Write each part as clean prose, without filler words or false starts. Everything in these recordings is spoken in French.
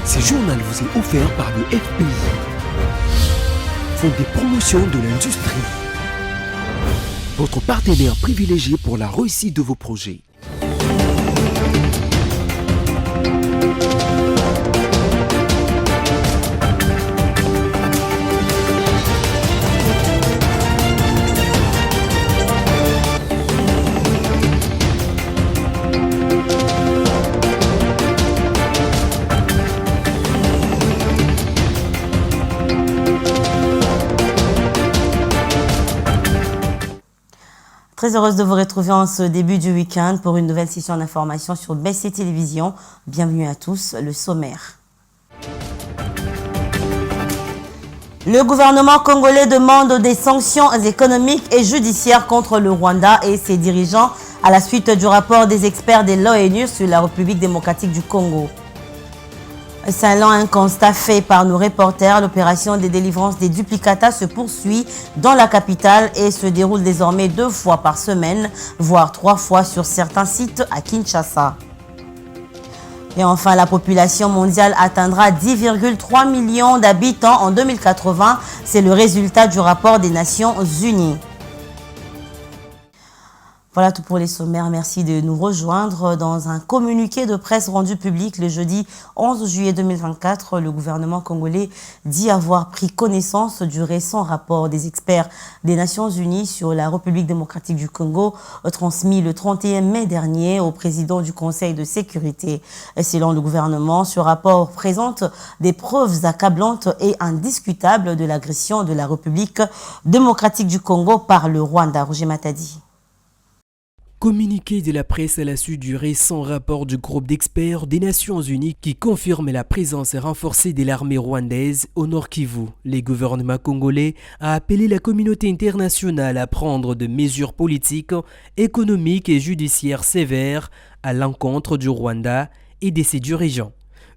Ce journal vous est offert par le FPI, Fonds des promotions de l'industrie, votre partenaire privilégié pour la réussite de vos projets. Très heureuse de vous retrouver en ce début du week-end pour une nouvelle session d'information sur BC Télévision. Bienvenue à tous, le sommaire. Le gouvernement congolais demande des sanctions économiques et judiciaires contre le Rwanda et ses dirigeants à la suite du rapport des experts de l'ONU sur la République démocratique du Congo. Selon un constat fait par nos reporters, l'opération de délivrance des duplicata se poursuit dans la capitale et se déroule désormais 2 fois par semaine, voire 3 fois sur certains sites à Kinshasa. Et enfin, la population mondiale atteindra 10,3 millions d'habitants en 2080. C'est le résultat du rapport des Nations Unies. Voilà tout pour les sommaires. Merci de nous rejoindre. Dans un communiqué de presse rendu public le jeudi 11 juillet 2024, le gouvernement congolais dit avoir pris connaissance du récent rapport des experts des Nations Unies sur la République démocratique du Congo, transmis le 31 mai dernier au président du Conseil de sécurité. Selon le gouvernement, ce rapport présente des preuves accablantes et indiscutables de l'agression de la République démocratique du Congo par le Rwanda. Roger Matadi. Communiqué de la presse à la suite du récent rapport du groupe d'experts des Nations Unies qui confirme la présence renforcée de l'armée rwandaise au Nord Kivu. Le gouvernement congolais a appelé la communauté internationale à prendre des mesures politiques, économiques et judiciaires sévères à l'encontre du Rwanda et de ses dirigeants.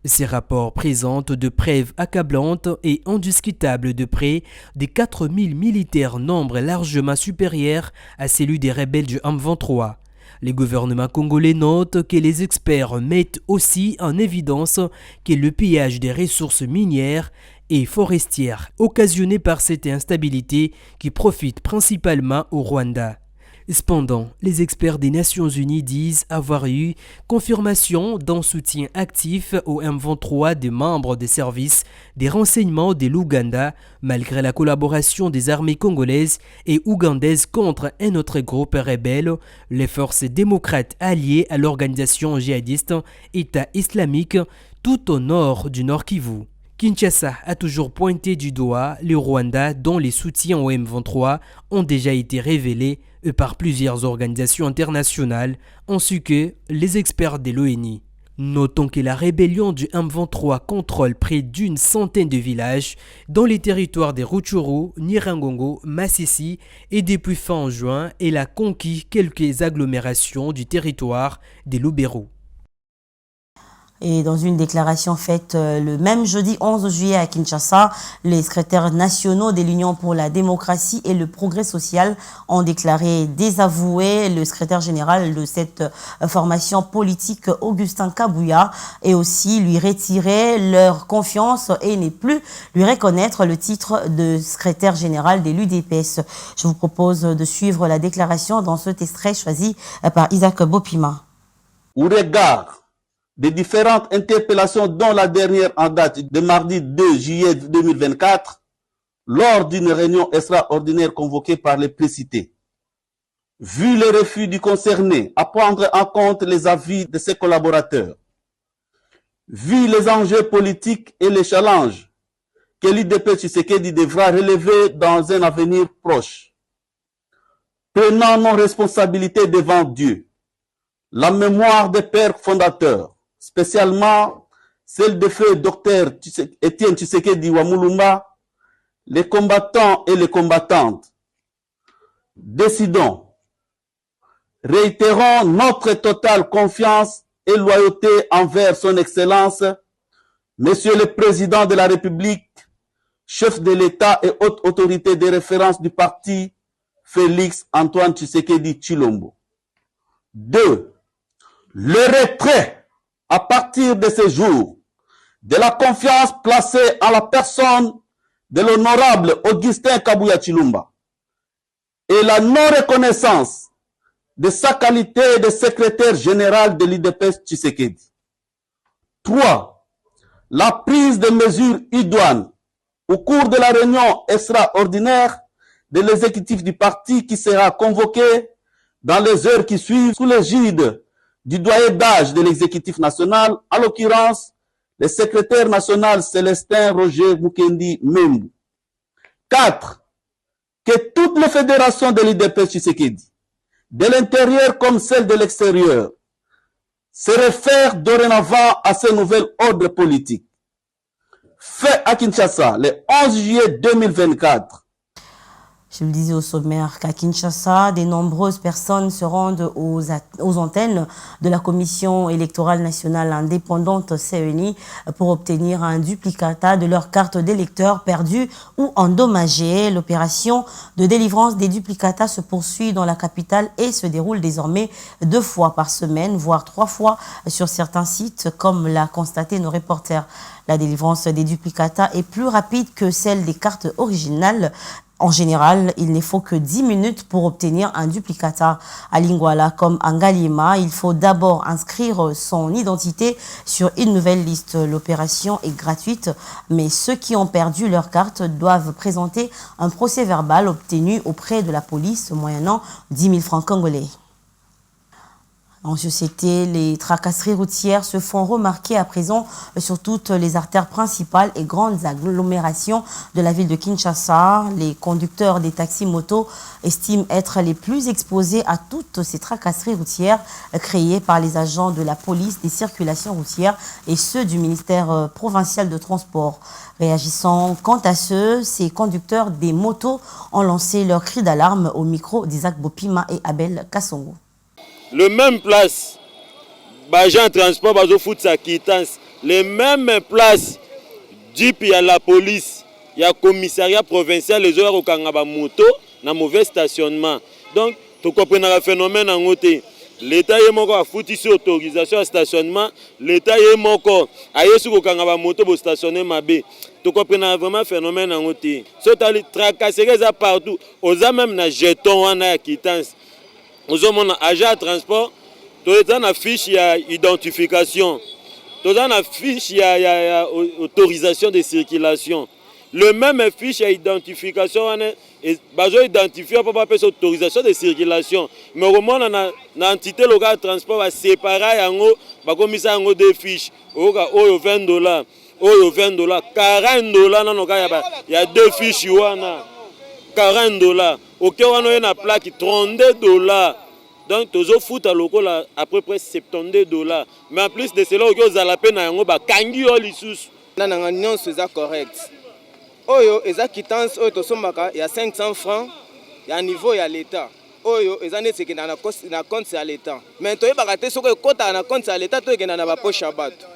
Ces rapports présentent de preuves accablantes et indiscutables de près de 4000 militaires, nombre largement supérieur à celui des rebelles du M23. Le gouvernement congolais note que les experts mettent aussi en évidence que le pillage des ressources minières et forestières occasionné par cette instabilité qui profite principalement au Rwanda. Cependant, les experts des Nations Unies disent avoir eu confirmation d'un soutien actif au M23 des membres des services des renseignements de l'Ouganda, malgré la collaboration des armées congolaises et ougandaises contre un autre groupe rebelle, les forces démocrates alliées à l'organisation djihadiste État islamique, tout au nord du Nord Kivu. Kinshasa a toujours pointé du doigt le Rwanda dont les soutiens au M23 ont déjà été révélés par plusieurs organisations internationales ainsi que les experts de l'ONU. Notons que la rébellion du M23 contrôle près d'une centaine de villages dans les territoires des Rutshuru, Nyiragongo, Masisi et depuis fin juin, elle a conquis quelques agglomérations du territoire de Lubero. Et dans une déclaration faite le même jeudi 11 juillet à Kinshasa, les secrétaires nationaux de l'Union pour la démocratie et le progrès social ont déclaré désavouer le secrétaire général de cette formation politique, Augustin Kabouya, et aussi lui retirer leur confiance et ne plus lui reconnaître le titre de secrétaire général de l'UDPS. Je vous propose de suivre la déclaration dans cet extrait choisi par Isaac Bopima. Au regard des différentes interpellations, dont la dernière en date de mardi 2 juillet 2024, lors d'une réunion extraordinaire convoquée par les précités. Vu le refus du concerné à prendre en compte les avis de ses collaborateurs, vu les enjeux politiques et les challenges que l'UDP Tshisekedi devra relever dans un avenir proche, prenant nos responsabilités devant Dieu, la mémoire des pères fondateurs, spécialement celle de feu Dr Étienne Tshisekedi Wamulumba, les combattants et les combattantes. Décidons, réitérons notre totale confiance et loyauté envers son Excellence, Monsieur le Président de la République, chef de l'État et haute autorité de référence du parti, Félix Antoine Tshisekedi Tshilombo. 2. Le retrait à partir de ce jour de la confiance placée en la personne de l'honorable Augustin Kabuya Chilumba et la non-reconnaissance de sa qualité de secrétaire général de l'IDPS Tshisekedi. 3. La prise de mesures idoines au cours de la réunion extraordinaire de l'exécutif du parti qui sera convoqué dans les heures qui suivent sous l'égide du doyen d'âge de l'exécutif national, en l'occurrence le secrétaire national Célestin Roger Mukendi Membu. 4. Que toutes les fédérations de l'IDPS Tshisekedi, de l'intérieur comme celles de l'extérieur, se réfèrent dorénavant à ce nouvel ordre politique. Fait à Kinshasa le 11 juillet 2024. Je le disais au sommaire qu'à Kinshasa, de nombreuses personnes se rendent aux antennes de la Commission électorale nationale indépendante CENI pour obtenir un duplicata de leur carte d'électeur perdue ou endommagée. L'opération de délivrance des duplicatas se poursuit dans la capitale et se déroule désormais 2 fois par semaine, voire 3 fois sur certains sites, comme l'a constaté nos reporters. La délivrance des duplicatas est plus rapide que celle des cartes originales. En général, il ne faut que 10 minutes pour obtenir un duplicata. À Lingwala comme à Ngaliema, il faut d'abord inscrire son identité sur une nouvelle liste. L'opération est gratuite, mais ceux qui ont perdu leur carte doivent présenter un procès-verbal obtenu auprès de la police moyennant 10 000 francs congolais. En société, les tracasseries routières se font remarquer à présent sur toutes les artères principales et grandes agglomérations de la ville de Kinshasa. Les conducteurs des taxis-motos estiment être les plus exposés à toutes ces tracasseries routières créées par les agents de la police des circulations routières et ceux du ministère provincial de transport. Réagissant quant à ces conducteurs des motos ont lancé leur cri d'alarme au micro d'Isaac Bopima et Abel Kassongo. Le même place, l'agent de transport va fout sa quittance. Les mêmes places, Jeep, il y a la police, il y a le commissariat provincial, les heures au Kangaba moto, dans mauvais stationnement. Donc, tu comprends le phénomène en côté. L'État est encore à foutre ici autorisation à stationnement. L'État est encore à y sur le Kangaba moto pour stationner ma baie. Tu comprends vraiment le phénomène en côté. Ce qui est tracassé partout, aux a même un jeton, on a quittance. Nous avons un agent de transport, nous avons une fiche d'identification, nous avons une fiche d'autorisation de circulation. Le même fiche d'identification, il faut identifier pour faire autorisation de circulation. Mais au moins, l'entité locale de transport va séparer deux fiches. $20, $20, $40, il y a 2 fiches. $40. Ok, on a une plaque $32. Donc, tu as fout à local à peu près $72. Mais en plus de cela, on a la peine à un kangi ou l'issous. On a une nuance correcte. Oyo, les quittances, il y a 500 francs, il y a un niveau, il y a l'État. Oyo, les années, c'est qu'il y a un compte, c'est à l'État. Mais tu as raté ce que quand tu as un compte, c'est à l'État, tu as un poche à battre.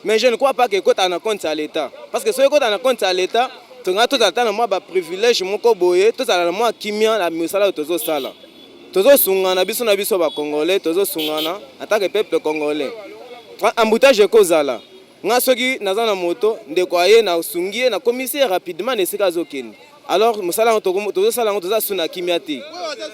Mais je ne crois pas que quand tu as un compte, c'est à l'État. Parce que si tu as un compte, c'est à l'État, tu as tout le temps un privilège, mon coboye, tout à l'heure, qui m'a la musala de tous sala. Tozo sungana biso na biso ba congolais, tozo sungana en tant que peuple congolais. Emboutage kozala. Nga soki naza na moto ndeko aye na sungie na commissaire rapidement nesika zokeni. Alors musala tozo sala tozo suna kimiati.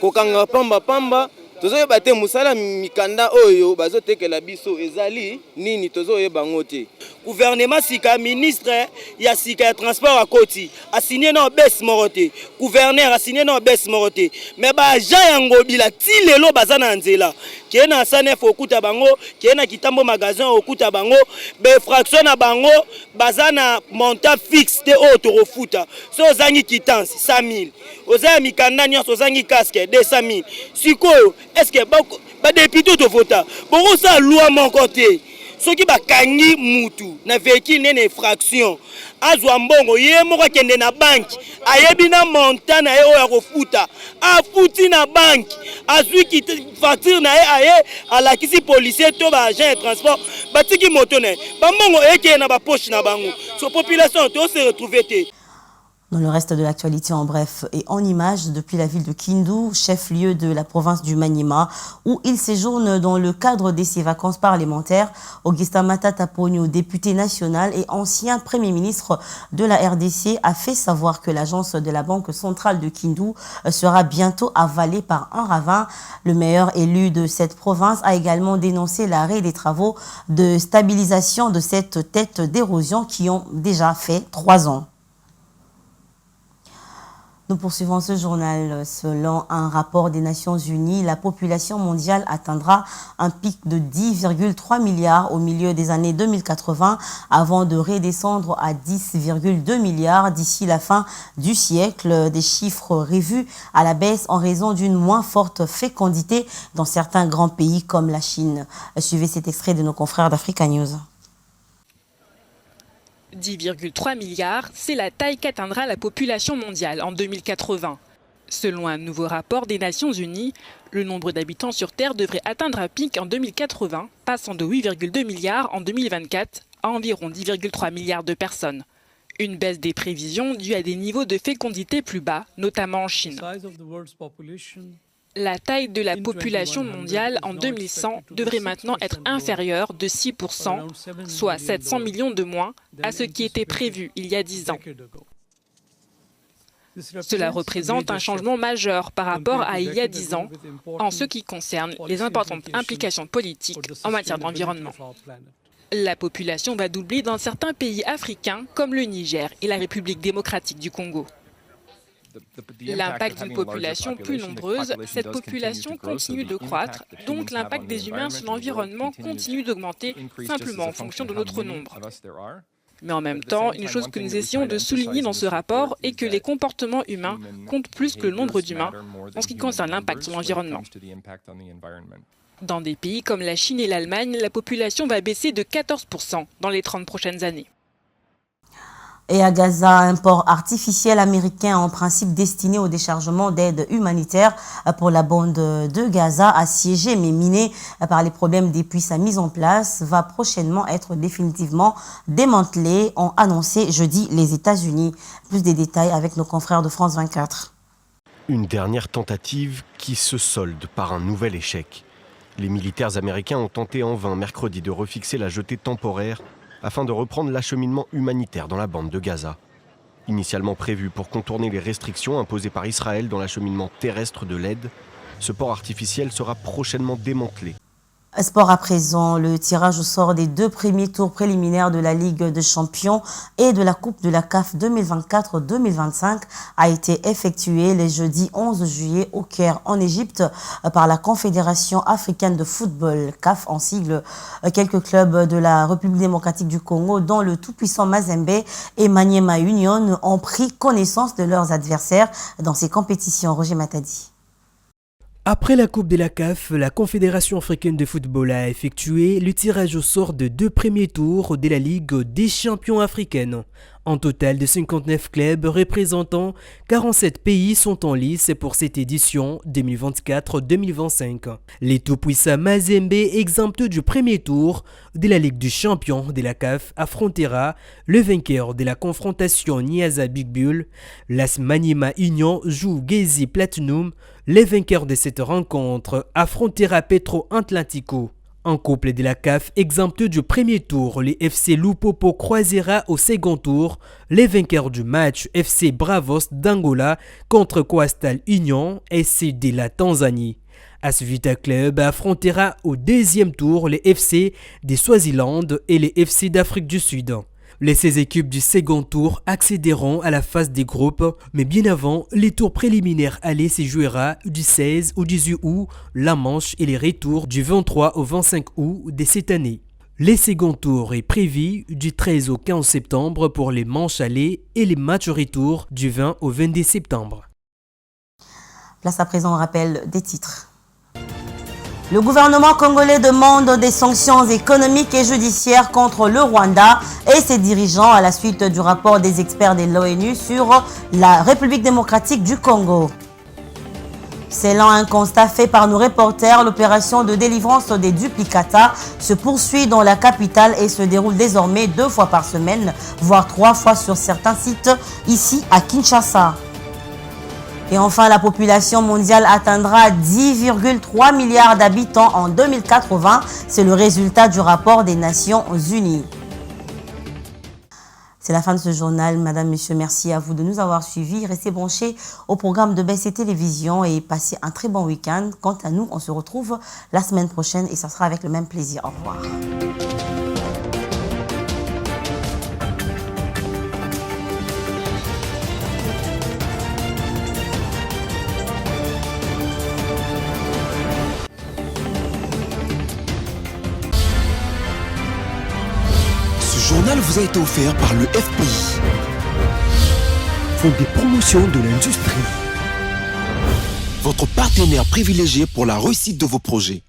Kokanga pamba tozo yeba te musala mikanda oyo bazotekela biso ezali nini tozo yeba ngote. Gouvernement sika ministre ya sika transport à Koti a signé non baisse moroté. Gouverneur a signé non baisse moroté. Mais ba agent yango bila ti lelo bazana nzela. Kena sanef okuta bango, kena kitambo magasin okuta bango, be fraction na bango bazana montant fixe de auto futa. So zangi quittance 100 000. Oza mikanda nyonso zangi casque 200 000. Sikoyo est-ce que ba député to vota? Bongo sa loi mon côté. Ce qui va kangi mutu na véhicule nene infraction azwa mbongo ye moko kende na banki ayebina montant na ye oya kofuta afuti na banki azwi ki facture na ye aye alakisi policier to ba agent de transport batiki moto na ba mbongo eke na ba poche na bango so population to se retrouver te. Dans le reste de l'actualité, en bref et en images, depuis la ville de Kindu, chef-lieu de la province du Maniema, où il séjourne dans le cadre de ses vacances parlementaires, Augustin Matata Pogno, député national et ancien premier ministre de la RDC, a fait savoir que l'agence de la Banque centrale de Kindu sera bientôt avalée par un ravin. Le meilleur élu de cette province a également dénoncé l'arrêt des travaux de stabilisation de cette tête d'érosion qui ont déjà fait 3 ans. Nous poursuivons ce journal. Selon un rapport des Nations Unies, la population mondiale atteindra un pic de 10,3 milliards au milieu des années 2080 avant de redescendre à 10,2 milliards d'ici la fin du siècle. Des chiffres revus à la baisse en raison d'une moins forte fécondité dans certains grands pays comme la Chine. Suivez cet extrait de nos confrères d'Africa News. 10,3 milliards, c'est la taille qu'atteindra la population mondiale en 2080. Selon un nouveau rapport des Nations Unies, le nombre d'habitants sur Terre devrait atteindre un pic en 2080, passant de 8,2 milliards en 2024 à environ 10,3 milliards de personnes. Une baisse des prévisions due à des niveaux de fécondité plus bas, notamment en Chine. La taille de la population mondiale en 2100 devrait maintenant être inférieure de 6%, soit 700 millions de moins à ce qui était prévu il y a 10 ans. Cela représente un changement majeur par rapport à il y a 10 ans en ce qui concerne les importantes implications politiques en matière d'environnement. La population va doubler dans certains pays africains comme le Niger et la République démocratique du Congo. L'impact d'une population plus nombreuse, cette population continue de croître, donc l'impact des humains sur l'environnement continue d'augmenter simplement en fonction de notre nombre. Mais en même temps, une chose que nous essayons de souligner dans ce rapport est que les comportements humains comptent plus que le nombre d'humains en ce qui concerne l'impact sur l'environnement. Dans des pays comme la Chine et l'Allemagne, la population va baisser de 14% dans les 30 prochaines années. Et à Gaza, un port artificiel américain en principe destiné au déchargement d'aide humanitaire pour la bande de Gaza, assiégée mais minée par les problèmes depuis sa mise en place, va prochainement être définitivement démantelé, ont annoncé jeudi les États-Unis. Plus des détails avec nos confrères de France 24. Une dernière tentative qui se solde par un nouvel échec. Les militaires américains ont tenté en vain mercredi de refixer la jetée temporaire afin de reprendre l'acheminement humanitaire dans la bande de Gaza. Initialement prévu pour contourner les restrictions imposées par Israël dans l'acheminement terrestre de l'aide, ce port artificiel sera prochainement démantelé. Sport à présent, le tirage au sort des 2 premiers tours préliminaires de la Ligue des Champions et de la Coupe de la CAF 2024-2025 a été effectué le jeudi 11 juillet au Caire, en Égypte, par la Confédération africaine de football, CAF en sigle. Quelques clubs de la République démocratique du Congo, dont le tout-puissant Mazembe et Maniema Union, ont pris connaissance de leurs adversaires dans ces compétitions. Roger Matadi. Après la Coupe de la CAF, la Confédération africaine de football a effectué le tirage au sort de 2 premiers tours de la Ligue des champions africaine. En total de 59 clubs représentant 47 pays sont en lice pour cette édition 2024-2025. Les tout-puissants Mazembe, exempt du premier tour de la Ligue des champions de la CAF, affrontera le vainqueur de la confrontation Niassa Big Bull. Las Maniema Union joue Gezi Platinum. Le vainqueur de cette rencontre affrontera Petro Atlantico. En couple de la CAF, exempt du premier tour, le FC Lupopo croisera au second tour les vainqueurs du match FC Bravos d'Angola contre Coastal Union SC de la Tanzanie. Asvita Club affrontera au deuxième tour les FC des Swaziland et les FC d'Afrique du Sud. Les 16 équipes du second tour accéderont à la phase des groupes, mais bien avant, les tours préliminaires allés se jouera du 16 au 18 août, la manche et les retours du 23 au 25 août de cette année. Les second tours est prévu du 13 au 15 septembre pour les manches allées et les matchs retour du 20 au 22 septembre. Place à présent au rappel des titres. Le gouvernement congolais demande des sanctions économiques et judiciaires contre le Rwanda et ses dirigeants à la suite du rapport des experts de l'ONU sur la République démocratique du Congo. Selon un constat fait par nos reporters, l'opération de délivrance des duplicata se poursuit dans la capitale et se déroule désormais 2 fois par semaine, voire 3 fois sur certains sites ici à Kinshasa. Et enfin, la population mondiale atteindra 10,3 milliards d'habitants en 2080. C'est le résultat du rapport des Nations Unies. C'est la fin de ce journal. Madame, Monsieur, merci à vous de nous avoir suivis. Restez branchés au programme de BC Télévision et passez un très bon week-end. Quant à nous, on se retrouve la semaine prochaine et ça sera avec le même plaisir. Au revoir. Ce journal vous a été offert par le FPI, Fonds des promotions de l'industrie, votre partenaire privilégié pour la réussite de vos projets.